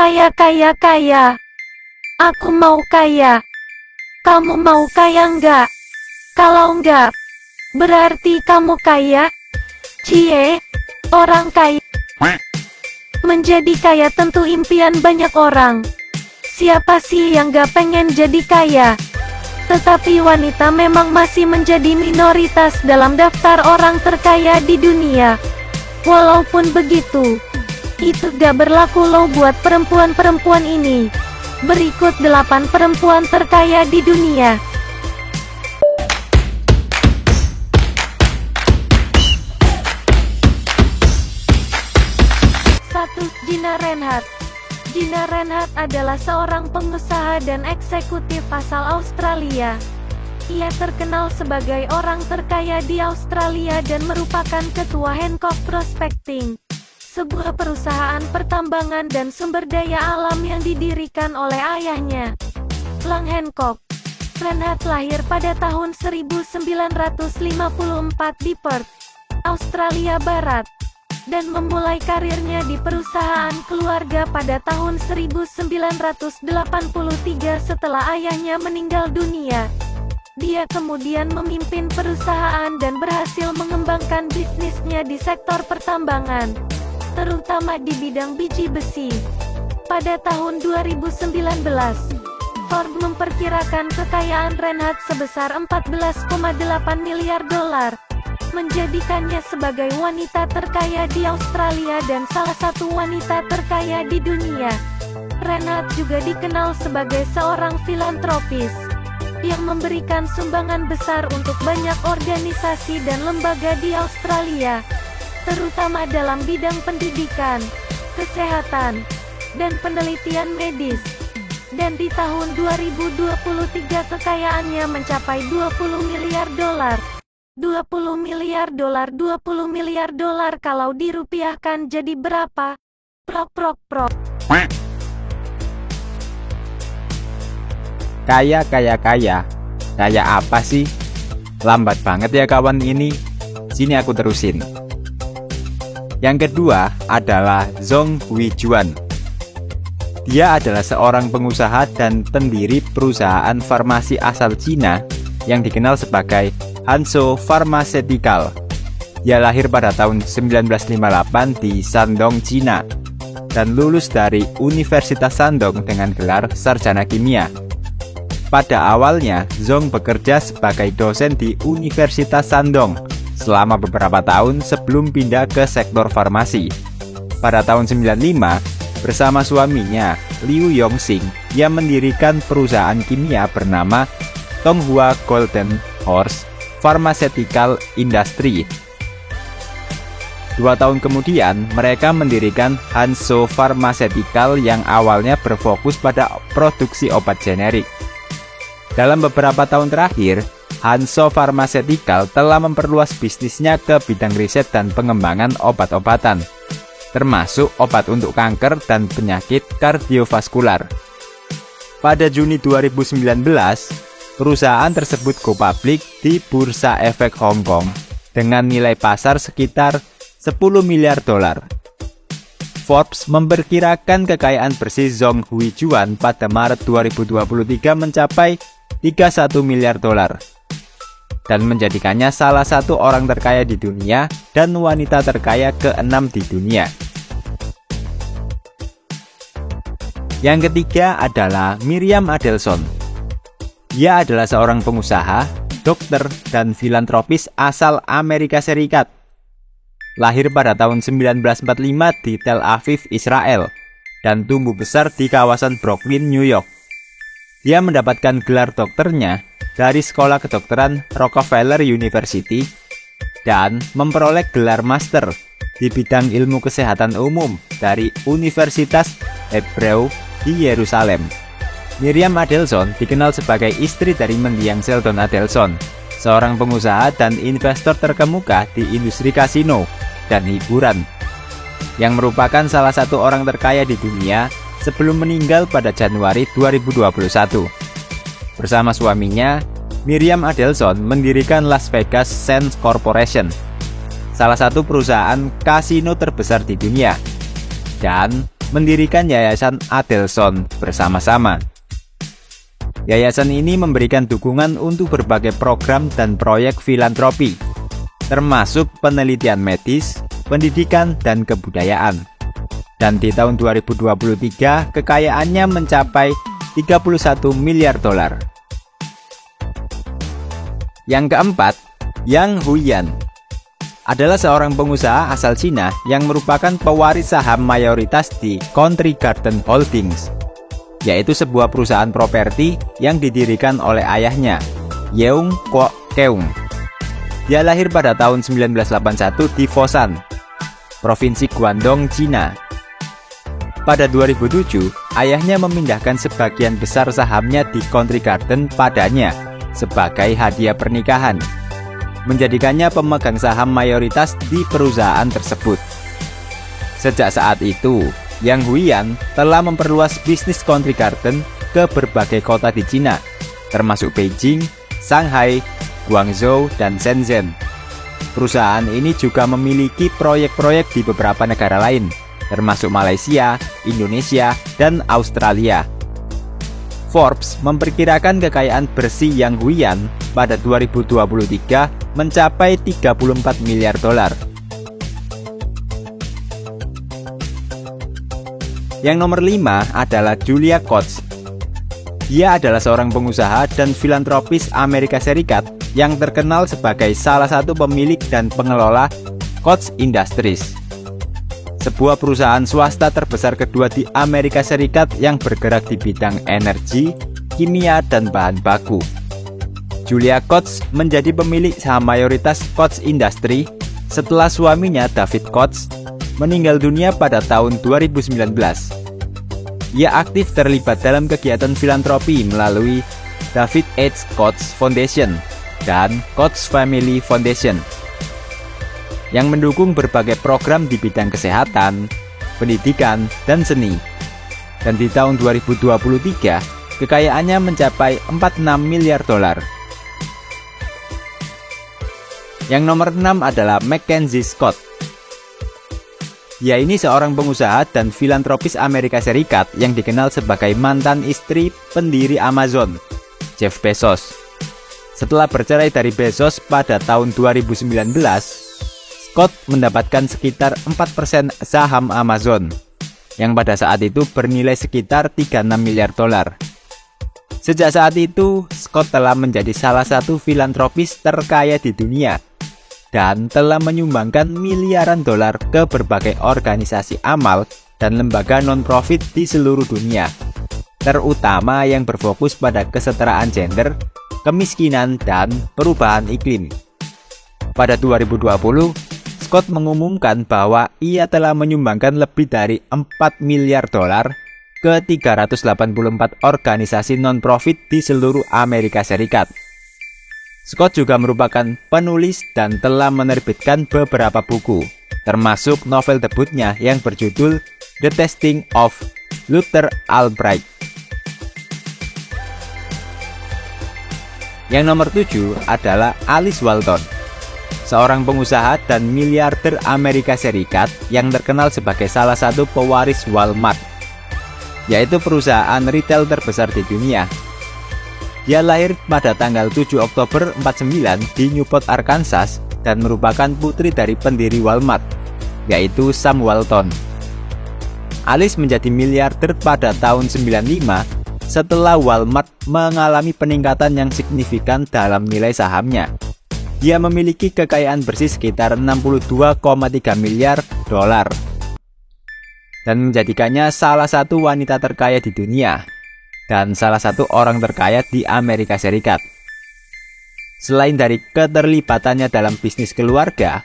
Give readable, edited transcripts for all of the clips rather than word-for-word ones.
kaya, kaya, kaya. Aku mau kaya. Kamu mau kaya enggak? Kalau enggak, berarti kamu kaya. Cie, orang kaya. Menjadi kaya tentu impian banyak orang. Siapa sih yang gak pengen jadi kaya? Tetapi wanita memang masih menjadi minoritas dalam daftar orang terkaya di dunia. Walaupun begitu, itu gak berlaku loh buat perempuan-perempuan ini. Berikut 8 perempuan terkaya di dunia. 1. Gina Renhat. Gina Renhat adalah seorang pengusaha dan eksekutif asal Australia. Ia terkenal sebagai orang terkaya di Australia dan merupakan ketua Hancock Prospecting, sebuah perusahaan pertambangan dan sumber daya alam yang didirikan oleh ayahnya, Lang Hancock. Renhat lahir pada tahun 1954 di Perth, Australia Barat, dan memulai karirnya di perusahaan keluarga pada tahun 1983 setelah ayahnya meninggal dunia. Dia kemudian memimpin perusahaan dan berhasil mengembangkan bisnisnya di sektor pertambangan, terutama di bidang biji besi. Pada tahun 2019, Forbes memperkirakan kekayaan Renhat sebesar 14,8 miliar dolar. Menjadikannya sebagai wanita terkaya di Australia dan salah satu wanita terkaya di dunia. Renhat juga dikenal sebagai seorang filantropis yang memberikan sumbangan besar untuk banyak organisasi dan lembaga di Australia, terutama dalam bidang pendidikan, kesehatan, dan penelitian medis. Dan di tahun 2023 kekayaannya mencapai 20 miliar dolar. 20 miliar dolar, 20 miliar dolar kalau dirupiahkan jadi berapa? Prok prok prok. Kaya. Kaya apa sih? Lambat banget ya kawan ini. Sini aku terusin. Yang kedua adalah Zhong Huijuan. Dia adalah seorang pengusaha dan pendiri perusahaan farmasi asal Cina yang dikenal sebagai Hansoh Pharmaceutical. Dia lahir pada tahun 1958 di Shandong, Cina, dan lulus dari Universitas Shandong dengan gelar sarjana kimia. Pada awalnya, Zhong bekerja sebagai dosen di Universitas Shandong selama beberapa tahun sebelum pindah ke sektor farmasi. Pada tahun 1995, bersama suaminya, Liu Yongxing, ia mendirikan perusahaan kimia bernama Tonghua Golden Horse Pharmaceutical Industry. 2 tahun kemudian, mereka mendirikan Hansoh Pharmaceutical yang awalnya berfokus pada produksi obat generik. Dalam beberapa tahun terakhir, Hansoh Pharmaceutical telah memperluas bisnisnya ke bidang riset dan pengembangan obat-obatan, termasuk obat untuk kanker dan penyakit kardiovaskular. Pada Juni 2019, perusahaan tersebut go public di Bursa Efek Hong Kong dengan nilai pasar sekitar 10 miliar dolar. Forbes memperkirakan kekayaan bersih Zhong Huijuan pada Maret 2023 mencapai 31 miliar dolar dan menjadikannya salah satu orang terkaya di dunia dan wanita terkaya ke-6 di dunia. Yang ketiga adalah Miriam Adelson. Ia adalah seorang pengusaha, dokter, dan filantropis asal Amerika Serikat. Lahir pada tahun 1945 di Tel Aviv, Israel, dan tumbuh besar di kawasan Brooklyn, New York. Dia mendapatkan gelar dokternya dari Sekolah Kedokteran Rockefeller University dan memperoleh gelar master di bidang ilmu kesehatan umum dari Universitas Hebrew di Yerusalem. Miriam Adelson dikenal sebagai istri dari mendiang Sheldon Adelson, seorang pengusaha dan investor terkemuka di industri kasino dan hiburan, yang merupakan salah satu orang terkaya di dunia sebelum meninggal pada Januari 2021. Bersama suaminya, Miriam Adelson mendirikan Las Vegas Sands Corporation, salah satu perusahaan kasino terbesar di dunia, dan mendirikan Yayasan Adelson bersama-sama. Yayasan ini memberikan dukungan untuk berbagai program dan proyek filantropi, termasuk penelitian medis, pendidikan, dan kebudayaan. Dan di tahun 2023, kekayaannya mencapai 31 miliar dolar. Yang keempat, Yang Huiyan adalah seorang pengusaha asal Cina yang merupakan pewaris saham mayoritas di Country Garden Holdings, yaitu sebuah perusahaan properti yang didirikan oleh ayahnya, Yeung Kwok Keung. Dia lahir pada tahun 1981 di Foshan, Provinsi Guangdong, Cina. Pada 2007, ayahnya memindahkan sebagian besar sahamnya di Country Garden padanya sebagai hadiah pernikahan, menjadikannya pemegang saham mayoritas di perusahaan tersebut. Sejak saat itu, Yang Huiyan telah memperluas bisnis Country Garden ke berbagai kota di Cina, termasuk Beijing, Shanghai, Guangzhou, dan Shenzhen. Perusahaan ini juga memiliki proyek-proyek di beberapa negara lain, termasuk Malaysia, Indonesia, dan Australia. Forbes memperkirakan kekayaan bersih Yang Huiyan pada 2023 mencapai 34 miliar dolar. Yang nomor 5 adalah Julia Koch. Dia adalah seorang pengusaha dan filantropis Amerika Serikat yang terkenal sebagai salah satu pemilik dan pengelola Koch Industries, sebuah perusahaan swasta terbesar kedua di Amerika Serikat yang bergerak di bidang energi, kimia, dan bahan baku. Julia Koch menjadi pemilik saham mayoritas Koch Industries setelah suaminya David Koch meninggal dunia pada tahun 2019. Ia aktif terlibat dalam kegiatan filantropi melalui David H. Koch Foundation dan Koch Family Foundation, yang mendukung berbagai program di bidang kesehatan, pendidikan, dan seni. Dan di tahun 2023, kekayaannya mencapai 46 miliar dolar. Yang nomor 6 adalah Mackenzie Scott. Dia ini seorang pengusaha dan filantropis Amerika Serikat yang dikenal sebagai mantan istri pendiri Amazon, Jeff Bezos. Setelah bercerai dari Bezos pada tahun 2019, Scott mendapatkan sekitar 4% saham Amazon, yang pada saat itu bernilai sekitar 36 miliar dolar. Sejak saat itu, Scott telah menjadi salah satu filantropis terkaya di dunia dan telah menyumbangkan miliaran dolar ke berbagai organisasi amal dan lembaga non-profit di seluruh dunia, terutama yang berfokus pada kesetaraan gender, kemiskinan, dan perubahan iklim. Pada 2020, Scott mengumumkan bahwa ia telah menyumbangkan lebih dari 4 miliar dolar ke 384 organisasi non-profit di seluruh Amerika Serikat. Scott juga merupakan penulis dan telah menerbitkan beberapa buku, termasuk novel debutnya yang berjudul The Testing of Luther Albright. Yang nomor 7 adalah Alice Walton, seorang pengusaha dan miliarder Amerika Serikat yang terkenal sebagai salah satu pewaris Walmart, yaitu perusahaan retail terbesar di dunia. Dia lahir pada tanggal 7 Oktober 49 di Newport, Arkansas, dan merupakan putri dari pendiri Walmart, yaitu Sam Walton. Alice menjadi miliarder pada tahun 95 setelah Walmart mengalami peningkatan yang signifikan dalam nilai sahamnya. Dia memiliki kekayaan bersih sekitar 62,3 miliar dolar dan menjadikannya salah satu wanita terkaya di dunia dan salah satu orang terkaya di Amerika Serikat. Selain dari keterlibatannya dalam bisnis keluarga,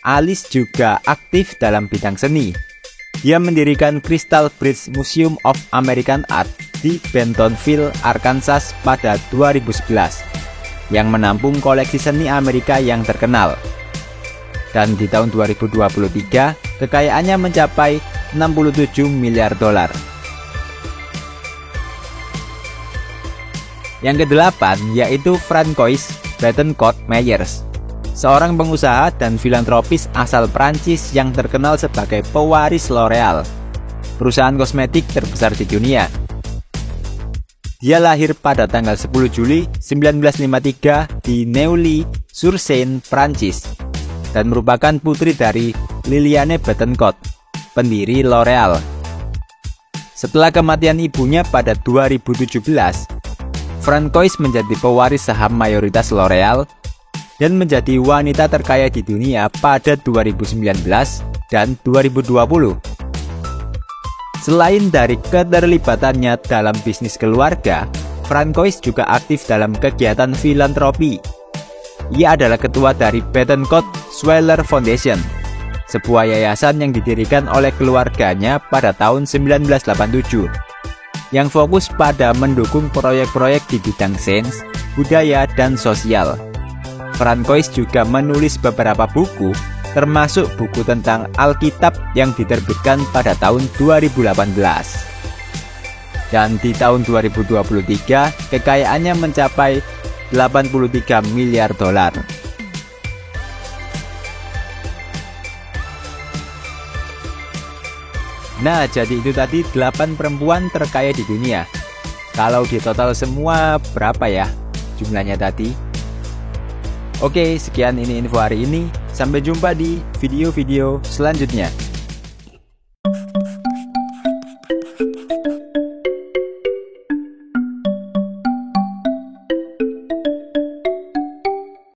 Alice juga aktif dalam bidang seni. Dia mendirikan Crystal Bridge Museum of American Art di Bentonville, Arkansas pada 2011, yang menampung koleksi seni Amerika yang terkenal. Dan di tahun 2023, kekayaannya mencapai 67 miliar dolar. Yang kedelapan yaitu Francois Bettencourt Meyers, seorang pengusaha dan filantropis asal Prancis yang terkenal sebagai pewaris L'Oreal. perusahaan kosmetik terbesar di dunia. Dia lahir pada tanggal 10 Juli 1953 di Neuilly-sur-Seine, Prancis, dan merupakan putri dari Liliane Bettencourt, pendiri L'Oréal. Setelah kematian ibunya pada 2017, Francois menjadi pewaris saham mayoritas L'Oréal dan menjadi wanita terkaya di dunia pada 2019 dan 2020. Selain dari keterlibatannya dalam bisnis keluarga, Francois juga aktif dalam kegiatan filantropi. Ia adalah ketua dari Bettencourt Sweller Foundation, sebuah yayasan yang didirikan oleh keluarganya pada tahun 1987, yang fokus pada mendukung proyek-proyek di bidang sains, budaya, dan sosial. Francois juga menulis beberapa buku, termasuk buku tentang Alkitab yang diterbitkan pada tahun 2018. Dan di tahun 2023, kekayaannya mencapai 83 miliar dolar. Nah, jadi itu tadi 8 perempuan terkaya di dunia. Kalau di total semua berapa ya jumlahnya tadi? Oke, sekian ini info hari ini. Sampai jumpa di video-video selanjutnya.